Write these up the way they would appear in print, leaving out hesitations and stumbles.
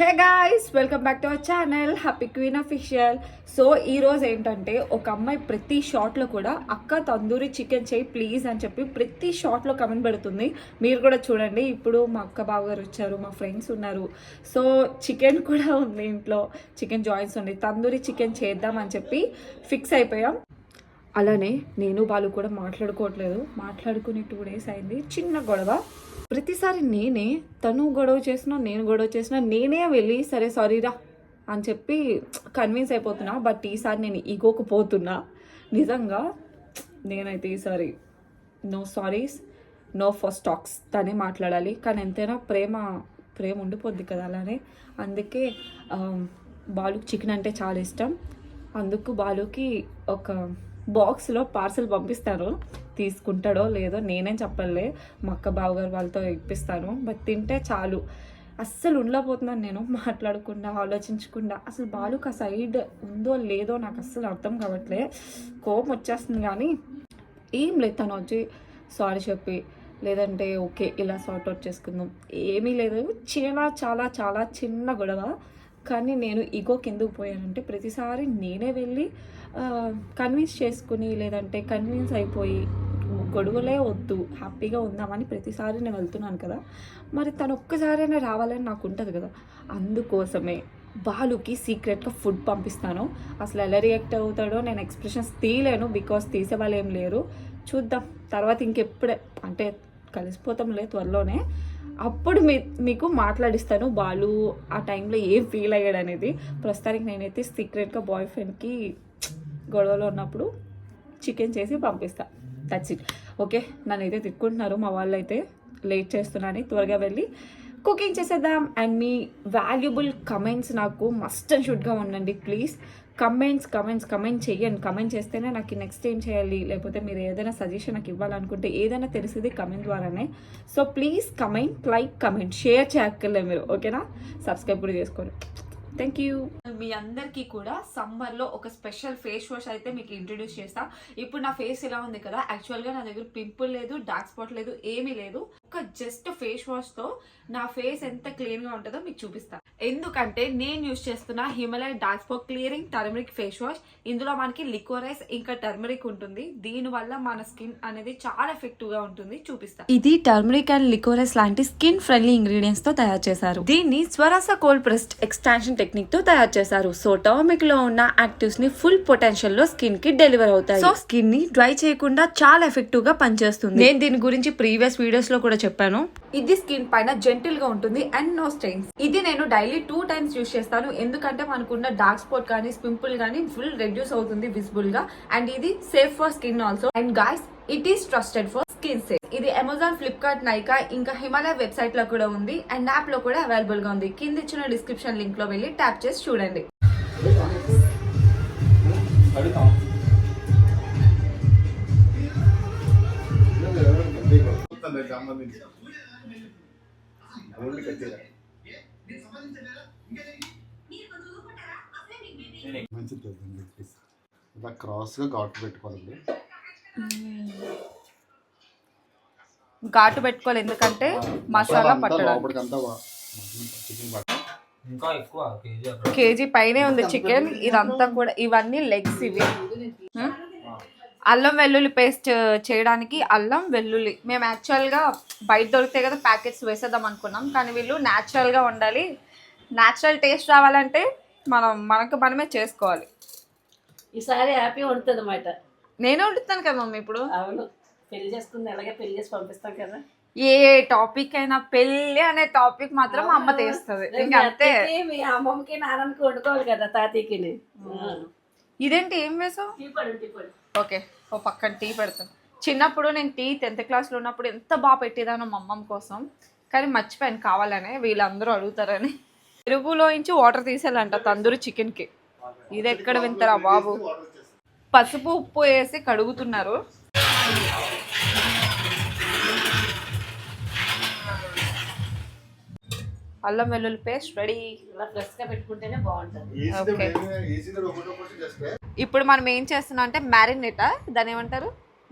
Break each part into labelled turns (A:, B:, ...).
A: Hey guys, welcome back to our channel happy queen official. So ఈరోజు ఏంటంటే ఒక అమ్మాయి ప్రతి షాట్లో కూడా అక్క తందూరి చికెన్ చేయి ప్లీజ్ అని చెప్పి ప్రతి షాట్లో కమెంట్ పెడుతుంది. మీరు కూడా చూడండి. ఇప్పుడు మా అక్క బావగారు వచ్చారు, మా ఫ్రెండ్స్ ఉన్నారు. సో చికెన్ కూడా ఉంది ఇంట్లో, చికెన్ జాయింట్స్ ఉంది. తందూరి చికెన్ చేద్దామని చెప్పి ఫిక్స్ అయిపోయాం. అలానే నేను వాళ్ళు కూడా మాట్లాడుకోవట్లేదు, మాట్లాడుకుని 2 days అయింది. చిన్న గొడవ. ప్రతిసారి నేనే, తను గొడవ చేసినా నేను గొడవ చేసినా నేనే వెళ్ళి సరే సారీరా అని చెప్పి కన్విన్స్ అయిపోతున్నా. బట్ ఈసారి నేను ఈగోకు పోతున్నా. నిజంగా నేనైతే ఈసారి no sorries, no first talks, తనే మాట్లాడాలి. కానీ ఎంతైనా ప్రేమ ఉండిపోద్ది కదా అలానే. అందుకే బాలుకి చికెన్ అంటే చాలా ఇష్టం. అందుకు బాలుకి ఒక బాక్స్లో పార్సల్ పంపిస్తాను. తీసుకుంటాడో లేదో నేనేం చెప్పలే, మా అక్క బావగారు వాళ్ళతో ఇప్పిస్తాను. బట్ తింటే చాలు. అస్సలు ఉండలేకపోతున్నాను నేను, మాట్లాడకుండా ఆలోచించకుండా. అసలు బాలుకి ఆ సైడ్ ఉందో లేదో నాకు అస్సలు అర్థం కావట్లే. కోపం వచ్చేస్తుంది. కానీ ఏం లేదు, తను వచ్చి సారీ చెప్పి లేదంటే ఓకే ఇలా సార్ట్ అవుట్ చేసుకుందాం ఏమీ లేదు. చాలా చాలా చిన్న గొడవ. కానీ నేను ఈగో కిందకు పోయానంటే ప్రతిసారి నేనే వెళ్ళి కన్విన్స్ చేసుకుని లేదంటే కన్విన్స్ అయిపోయి గొడవలే వద్దు హ్యాపీగా ఉందామని ప్రతిసారి నేను వెళ్తున్నాను కదా. మరి తను ఒక్కసారైనా రావాలని నాకు ఉంటుంది కదా. అందుకోసమే బాలుకి సీక్రెట్గా ఫుడ్ పంపిస్తాను. అసలు ఎలా రియాక్ట్ అవుతాడో నేను ఎక్స్ప్రెషన్స్ తీయలేను, బికాస్ తీసేవాళ్ళు ఏం లేరు. చూద్దాం తర్వాత ఇంకెప్పుడే అంటే కలిసిపోతాంలే త్వరలోనే. అప్పుడు మీకు మాట్లాడిస్తాను బాలు ఆ టైంలో ఏం ఫీల్ అయ్యాడు అనేది. ప్రస్తుతానికి నేనైతే సీక్రెట్గా బాయ్ ఫ్రెండ్కి గొడవలో ఉన్నప్పుడు చికెన్ చేసి పంపిస్తాను. That's it. ఓకే, నన్ను అయితే తిట్టుకుంటున్నారు మా వాళ్ళు అయితే లేట్ చేస్తున్నాను. త్వరగా వెళ్ళి కుకింగ్ చేసేద్దాం. అండ్ మీ వాల్యుబుల్ కమెంట్స్ నాకు మస్ట్ అండ్ షుడ్గా ఉండండి ప్లీజ్. కమెంట్ చేయండి. కమెంట్ చేస్తేనే నాకు నెక్స్ట్ ఏం చేయాలి, లేకపోతే మీరు ఏదైనా సజెషన్ నాకు ఇవ్వాలనుకుంటే ఏదైనా తెలిసేది కమెంట్ ద్వారానే. So please comment, like, comment, share చేయక్కర్లే మీరు, ఓకేనా? సబ్స్క్రైబ్ కూడా చేసుకోండి. Thank you. మీ అందరికీ కూడా సమ్మర్లో ఒక స్పెషల్ ఫేస్ వాష్ అయితే మీకు ఇంట్రడ్యూస్ చేస్తా. ఇప్పుడు నా ఫేస్ ఇలా ఉంది కదా, యాక్చువల్గా నా దగ్గర పింపుల్ లేదు, డార్క్ స్పాట్ లేదు, ఏమీ లేదు. ఒక జస్ట్ ఫేస్ వాష్తో నా ఫేస్ ఎంత క్లీన్గా ఉంటుందో మీకు చూపిస్తా. ఎందుకంటే నేను యూజ్ చేస్తున్న Himalaya dark spot clearing turmeric face wash. ఇందులో మనకి లిక్వరైజ్ ఇంకా టర్మరిక్ ఉంటుంది. దీనివల్ల మన స్కిన్ అనేది చాలా ఎఫెక్టివ్గా ఉంటుంది. చూపిస్తా. ఇది టర్మరిక్ అండ్ లిక్వరైజ్ లాంటి స్కిన్ ఫ్రెండ్లీ ఇంగ్రీడియంట్స్ తో తయారు చేశారు. దీన్ని స్వరాస కోల్డ్ ప్రెస్డ్ ఎక్స్టాన్షన్ టెక్నిక్ తో తయారు చేశారు. సో టర్మరిక్ లో ఉన్న యాక్టివ్స్ ని ఫుల్ పొటెన్షియల్ లో స్కిన్ కి డెలివర్ అవుతాయి. సో స్కిన్ ని డ్రై చేయకుండా చాలా ఎఫెక్టివ్ గా పనిచేస్తుంది. నేను దీని గురించి ప్రీవియస్ వీడియోస్ లో కూడా చెప్పాను. ఇది స్కిన్ పైన జెంటిల్ గా ఉంటుంది అండ్ నో స్టెయిన్స్. ఇది నేను డైలీ 2 times యూజ్ చేస్తాను. ఎందుకంటే మనకున్న డార్క్ స్పాట్ కానీ పింపుల్ కానీ ఫుల్ రెడ్యూస్ అవుతుంది విజిబుల్ గా. అండ్ ఇది safe for skin also. And guys, it is trusted for skin safe. ఇది అమెజాన్, ఫ్లిప్కార్ట్, నైకా ఇంకా హిమాలయ వెబ్సైట్ లో కూడా ఉంది. అండ్ యాప్ లో కూడా అవైలబుల్ గా ఉంది. కింద ఇచ్చిన డిస్క్రిప్షన్ లింక్ లో వెళ్ళి ట్యాప్ చేసి చూడండి.
B: ఇలా క్రాస్గా ఘాటు పెట్టుకోవాలి.
A: ఘాటు పెట్టుకోవాలి ఎందుకంటే మసాలా పట్టడం. కేజీ పైనే ఉంది చికెన్. ఇదంతా కూడా ఇవన్నీ లెగ్స్. ఇవి అల్లం వెల్లుల్లి పేస్ట్ చేయడానికి అల్లం వెల్లుల్లి మేము యాక్చువల్గా బయట దొరుకుతాయి కదా ప్యాకెట్స్ వేసేద్దాం అనుకున్నాం. కానీ వీళ్ళు న్యాచురల్గా ఉండాలి, న్యాచురల్ టేస్ట్ రావాలంటే మనకు మనమే చేసుకోవాలి.
C: ఈసారి హ్యాపీ ఉంటుంది అన్నమాట.
A: నేనే వండుతాను కదా మమ్మీ. ఇప్పుడు
C: అవును, పెళ్లి చేసుకుంది అలాగే పెళ్లి చేసి పంపిస్తాం కదా.
A: ఏ టాపిక్ అయినా పెళ్ళి అనే టాపిక్ మాత్రం అమ్మ తీస్తుంది. అంతే.
C: మీ అమ్మమ్మకి నాన్నకి వండుకోవాలి కదా, తాతయ్యకి.
A: ఇదేంటి ఏం వేసావు?
C: టీ పొడి.
A: ఓకే, ఓ పక్కన టీ పెడతాను. చిన్నప్పుడు నేను టీ 10th క్లాస్లో ఉన్నప్పుడు ఎంత బాగా పెట్టేదానో మా అమ్మమ్మ కోసం. కానీ మర్చిపోయాను కావాలనే, వీళ్ళందరూ అడుగుతారని. పెరుగులోంచి వాటర్ తీసేయాలంట తందూరి చికెన్కి. ఇది ఎక్కడ వింటారా బాబు. పసుపు ఉప్పు వేసి కడుగుతున్నారు. అల్లం వెల్లుల్లి పేస్ట్ రెడీ.
C: ఇలా ఫ్రెష్గా పెట్టుకుంటేనే బాగుంటుంది.
A: ఇప్పుడు మనం ఏం చేస్తున్నాం అంటే మ్యారినేటా, దాన్ని ఏమంటారు,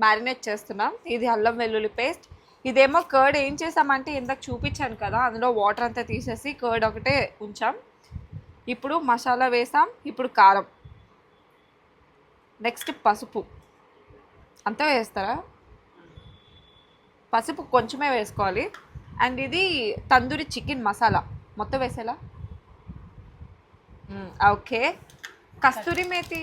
A: మ్యారినేట్ చేస్తున్నాం. ఇది అల్లం వెల్లుల్లి పేస్ట్ ఇదేమో కర్డ్ ఏం చేసామంటే ఇందాక చూపించాను కదా, అందులో వాటర్ అంతా తీసేసి కర్డ్ ఒకటే ఉంచాం. ఇప్పుడు మసాలా వేసాం, ఇప్పుడు కారం, నెక్స్ట్ పసుపు. అంతా వేస్తారా? పసుపు కొంచెమే వేసుకోవాలి. అండ్ ఇది తందూరి చికెన్ మసాలా మొత్తం వేసేలా. ఓకే. కస్తూరి మేతి,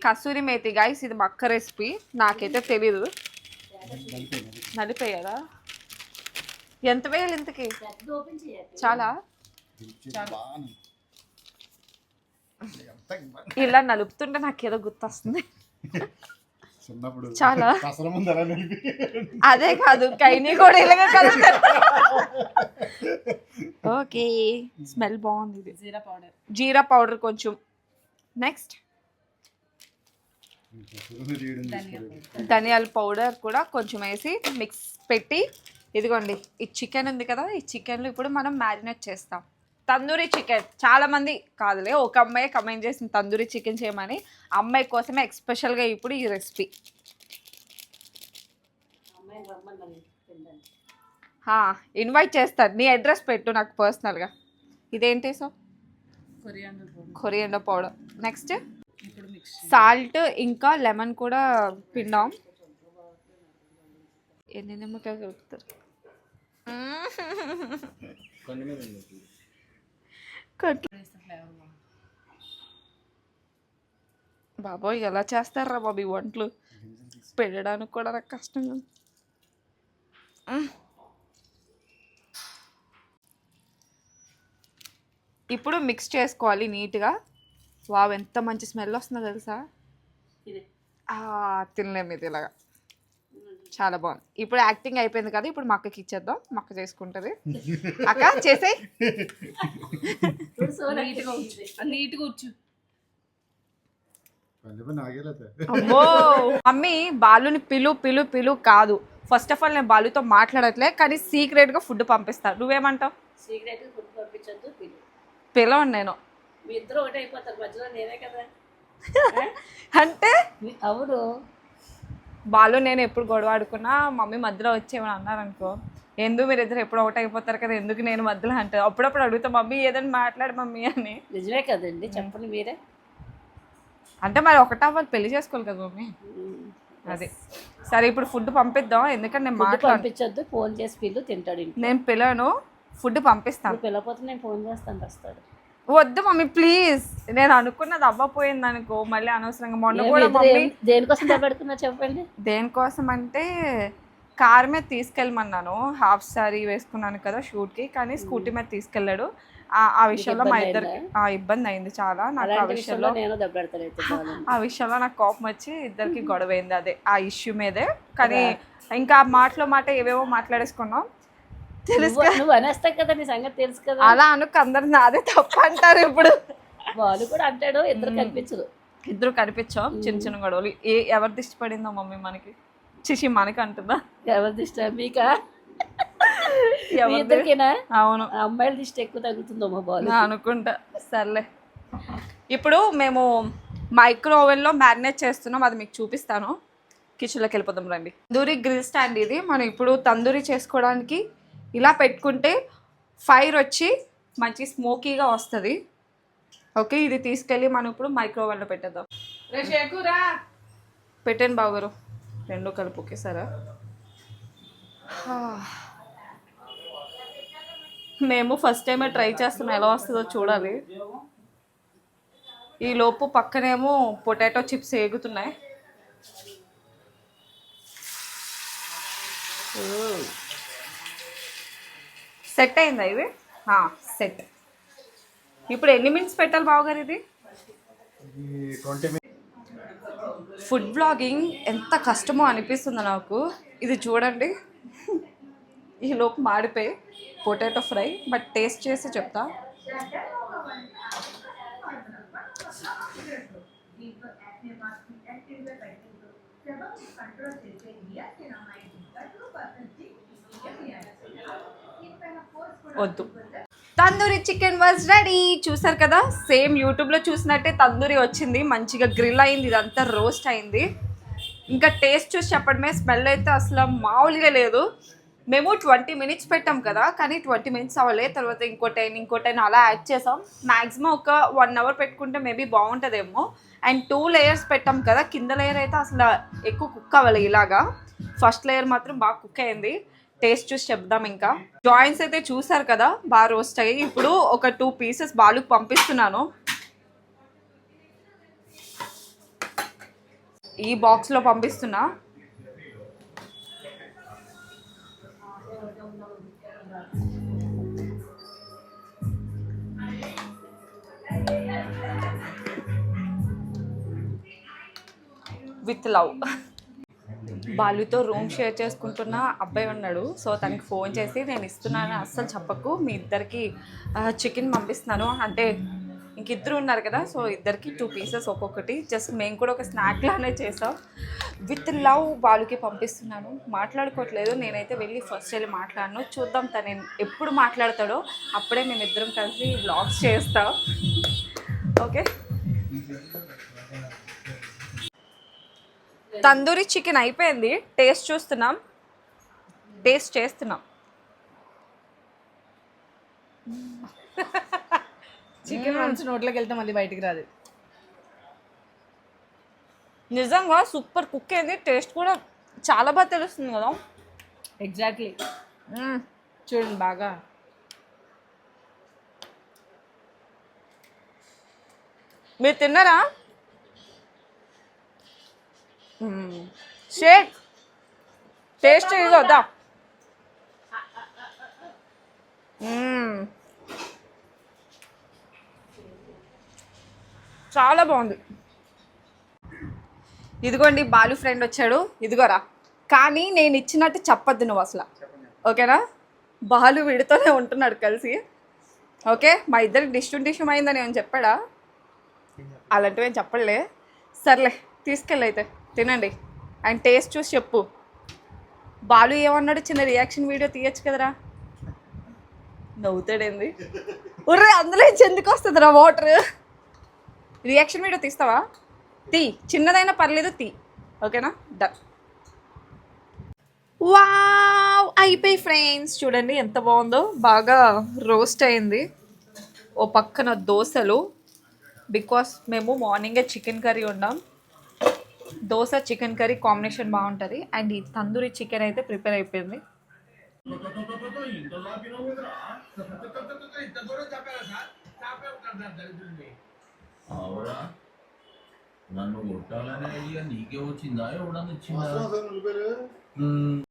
A: కస్తూరి మేతి గైస్, ఇది మా అక్క రెసిపీ, నాకైతే తెలీదు. నలిపేయాలా? ఎంత వేయాలి ఇంతకి? చాలా ఇలా నలుపుతుంటే నాకు ఏదో గుర్తొస్తుంది. చాలా అదే కాదు, కైని కూడా ఇలాగే కలుపుతారు. ఓకే, స్మెల్ బాగుంది. ఇది జీరా పౌడర్ కొంచెం. నెక్స్ట్ ధనియాల పౌడర్ కూడా కొంచెం వేసి మిక్స్ పెట్టి, ఇదిగోండి ఈ చికెన్ ఉంది కదా, ఈ చికెన్లో ఇప్పుడు మనం మ్యారినేట్ చేస్తాం. తందూరి చికెన్ చాలా మంది కాదులే, ఒక అమ్మాయి కమెంట్ చేసింది తందూరి చికెన్ చేయమని. అమ్మాయి కోసమే ఎక్స్పెషల్గా ఇప్పుడు ఈ రెసిపీ. ఇన్వైట్ చేస్తాను, నీ అడ్రస్ పెట్టు నాకు పర్సనల్గా. ఇదేంటి so coriander powder. Next salt ఇంకా లెమన్ కూడా పిండాం. ఎన్ని నిమ్మకాయలు కలుపుతారు? బాబోయ్, ఎలా చేస్తారా బాబు ఈ వంటలు? పెట్టడానికి కూడా నాకు కష్టంగా. ఇప్పుడు మిక్స్ చేసుకోవాలి నీట్గా. వావ్, ఎంత మంచి స్మెల్ వస్తుందో తెలుసా? తినలేము ఇది ఇలాగా. చాలా బాగుంది. ఇప్పుడు యాక్టింగ్ అయిపోయింది కదా, ఇప్పుడు మా అక్కకి ఇచ్చేద్దాం, మా అక్క చేసుకుంటుంది. అక్క చేసేయ్. అమ్మో మమ్మీ, బాలుని పిలు కాదు. ఫస్ట్ ఆఫ్ ఆల్ నేను బాలుతో మాట్లాడట్లే, కానీ సీక్రెట్గా ఫుడ్ పంపిస్తాను. నువ్వేమంటావు? పిలవండి నేను.
C: మీ ఇద్దరు ఒకటి అయిపోతారు, మధ్యలో నేనే కదా.
A: అంటే
C: అవును,
A: బాలు నేను ఎప్పుడు గొడవ ఆడుకున్నా మమ్మీ మధ్యలో వచ్చి ఏమైనా అన్నారనుకో, ఎందుకు మీరు ఇద్దరు ఎప్పుడు ఒకటి అయిపోతారు కదా, ఎందుకు నేను మధ్యలో అంటే అప్పుడప్పుడు అడుగుతా, మమ్మీ ఏదైనా మాట్లాడు మమ్మీ అని.
C: నిజమే కదండి, చెప్పండి మీరే.
A: అంటే మరి ఒకటా వాళ్ళు పెళ్లి చేసుకోవాలి కదా మమ్మీ. అదే సరే, ఇప్పుడు ఫుడ్ పంపిద్దాం, ఎందుకంటే నేను
C: పంపించొద్దు, ఫోన్ చేసి పిల్లు తింటాడు.
A: నేను పిల్లను, ఫుడ్ పంపిస్తాను.
C: పిల్లపోతే నేను ఫోన్ చేస్తాను, వస్తాడు.
A: వద్దు మమ్మీ ప్లీజ్, నేను అనుకున్నది అవ్వపోయింది అనుకో మళ్ళీ అనవసరంగా. మొన్న కూడా మమ్మీ
C: దేనికోసం పెడుతున్నా చెప్పండి.
A: దేనికోసం అంటే కార్ మీద తీసుకెళ్ళమన్నాను, హాఫ్ సారీ వేసుకున్నాను కదా షూట్కి, కానీ స్కూటీ మీద తీసుకెళ్ళాడు. ఆ విషయంలో మా ఇద్దరికి ఇబ్బంది అయింది చాలా. నాకు ఆ విషయంలో నాకు కోపం వచ్చి ఇద్దరికి గొడవ అయింది, అదే ఆ ఇష్యూ మీదే. కానీ ఇంకా మాటలో మాట ఏవేవో మాట్లాడేసుకున్నాం. తెలుసు
C: కదా, నీ సంగతి తెలుసు కదా.
A: అలా అనుకు అందరు నాదే తప్పు అంటారు. ఇప్పుడు
C: వాళ్ళు కూడా అంటాడు, ఇద్దరు కనిపించదు.
A: ఇద్దరు కనిపించాం, చిన్న చిన్న గొడవలు. ఎవరి దిష్టి పడిందో మమ్మీ మనకి? చిషి మనకి అంటుందా?
C: ఎవరి దిష్టి మీకా? ఇద్దరికేనా?
A: అవును,
C: అమ్మాయిల దిష్టి ఎక్కువ తగ్గుతుందో మా బాలు
A: అనుకుంటా. సర్లే, ఇప్పుడు మేము మైక్రో ఓవెన్లో మ్యారినేట్ చేస్తున్నాం, అది మీకు చూపిస్తాను. కిచెన్లోకి వెళ్ళిపోతాం రండి. తందూరి గ్రిల్ స్టాండ్ ఇది. మనం ఇప్పుడు తందూరి చేసుకోవడానికి ఇలా పెట్టుకుంటే ఫైర్ వచ్చి మంచి స్మోకీగా వస్తుంది. ఓకే, ఇది తీసుకెళ్ళి మనం ఇప్పుడు మైక్రో ఓవెన్లో పెట్టేద్దాం. పెట్టండి బావగారు, రెండు కలుపు ఒకేసారా. మేము ఫస్ట్ టైమే ట్రై చేస్తున్నాం, ఎలా వస్తుందో చూడాలి. ఈ లోపు పక్కనేమో పొటాటో చిప్స్ ఏగుతున్నాయి. సెట్ అయిందా ఇవి? సెట్. ఇప్పుడు ఎన్ని మినిట్స్ పెట్టాలి బావగారు ఇది? ఫుడ్ బ్లాగింగ్ ఎంత కష్టమో అనిపిస్తుంది నాకు. ఇది చూడండి, ఈ లోపు మాడిపోయి పొటాటో ఫ్రై, బట్ టేస్ట్ చేసి చెప్తా. వద్దు. Tandoori chicken was ready. చూసారు కదా, సేమ్ యూట్యూబ్లో చూసినట్టే తందూరి వచ్చింది, మంచిగా గ్రిల్ అయింది, ఇదంతా రోస్ట్ అయింది. ఇంకా టేస్ట్ చూసి చెప్పడమే, స్మెల్ అయితే అసలు మామూలుగా లేదు. మేము 20 మినిట్స్ పెట్టాం కదా, కానీ 20 మినిట్స్ అవ్వలే. తర్వాత ఇంకో 10 అలా యాడ్ చేసాం. మ్యాక్సిమం ఒక 1 అవర్ పెట్టుకుంటే మేబీ బాగుంటుందేమో. అండ్ 2 లేయర్స్ పెట్టాం కదా, కింద లేయర్ అయితే అసలు ఎక్కువ కుక్ అవ్వాలి. ఇలాగా ఫస్ట్ లేయర్ మాత్రం బాగా కుక్ అయింది. టేస్ట్ చూసి చెప్దాం. ఇంకా జాయింట్స్ అయితే చూసారు కదా, బాగా రోస్ట్ అయ్యి. ఇప్పుడు ఒక 2 పీసెస్ బాలుకి పంపిస్తున్నాను. ఈ బాక్స్లో పంపిస్తున్నా. With love. బాలుతో రూమ్ షేర్ చేసుకుంటున్న అబ్బాయి ఉన్నాడు. సో తనకి ఫోన్ చేసి నేను ఇస్తున్నాను అస్సలు చెప్పకు, మీ ఇద్దరికి చికెన్ పంపిస్తున్నాను అంటే, ఇంక ఇద్దరు ఉన్నారు కదా, సో ఇద్దరికి 2 పీసెస్ ఒక్కొక్కటి. జస్ట్ మేము కూడా ఒక స్నాక్ లానే చేసాం. విత్ లవ్ బాలుకి పంపిస్తున్నాను. మాట్లాడుకోవట్లేదు. నేనైతే ఫస్ట్ వెళ్ళి మాట్లాడను. చూద్దాం తను ఎప్పుడు మాట్లాడతాడో అప్పుడే మేమిద్దరం కలిసి వ్లాగ్స్ చేస్తాం. ఓకే. తందూరి చికెన్ అయిపోయింది. టేస్ట్ చూస్తున్నాం, టేస్ట్ చేస్తున్నాం.
D: చికెన్ వన్స్ నోట్లోకి వెళ్తే మళ్ళీ బయటికి రాదు.
A: నిజంగా సూపర్ కుక్ అయింది. టేస్ట్ కూడా చాలా బాగా తెలుస్తుంది కదా.
D: ఎగ్జాక్ట్లీ. చూడండి బాగా.
A: మీరు తిన్నారా? షేక్ టేస్ట్ ఇదిగోదా. చాలా బాగుంది. ఇదిగోండి బాలు ఫ్రెండ్ వచ్చాడు. ఇదిగోరా. కానీ నేను ఇచ్చినట్టు చెప్పొద్దు నువ్వు అసలు, ఓకేనా? బాలు వీడితోనే ఉంటున్నాడు కలిసి. ఓకే, మా ఇద్దరికి డిష్యం అయిందని ఏమని చెప్పాడా? అలాంటివి ఏం చెప్పలే. సర్లే తీసుకెళ్ళి అయితే తినండి. అండ్ టేస్ట్ చూసి చెప్పు. బాలు ఏమన్నాడు, చిన్న రియాక్షన్ వీడియో తీయచ్చు కదరా. నవ్వుతాడేంది? ఉర్రే, అందులో ఎందుకు వస్తుందిరా వాటర్? Reaction video తీస్తావా? తీ, చిన్నదైనా పర్లేదు తీ, ఓకేనా? డన్. వావ్, అయిపోయి ఫ్రెండ్స్. చూడండి ఎంత బాగుందో. బాగా రోస్ట్ అయింది. ఓ పక్కన దోశలు, బికాస్ మేము మార్నింగే చికెన్ కర్రీ వండాం. దోశ చికెన్ కర్రీ కాంబినేషన్ బాగుంటుంది. అండ్ ఈ తందూరి చికెన్ అయితే ప్రిపేర్ అయిపోయింది.
E: నన్ను కొట్టాలనే ఐడియా నీకే వచ్చిందా? ఎవడన్నా ఇచ్చిందా?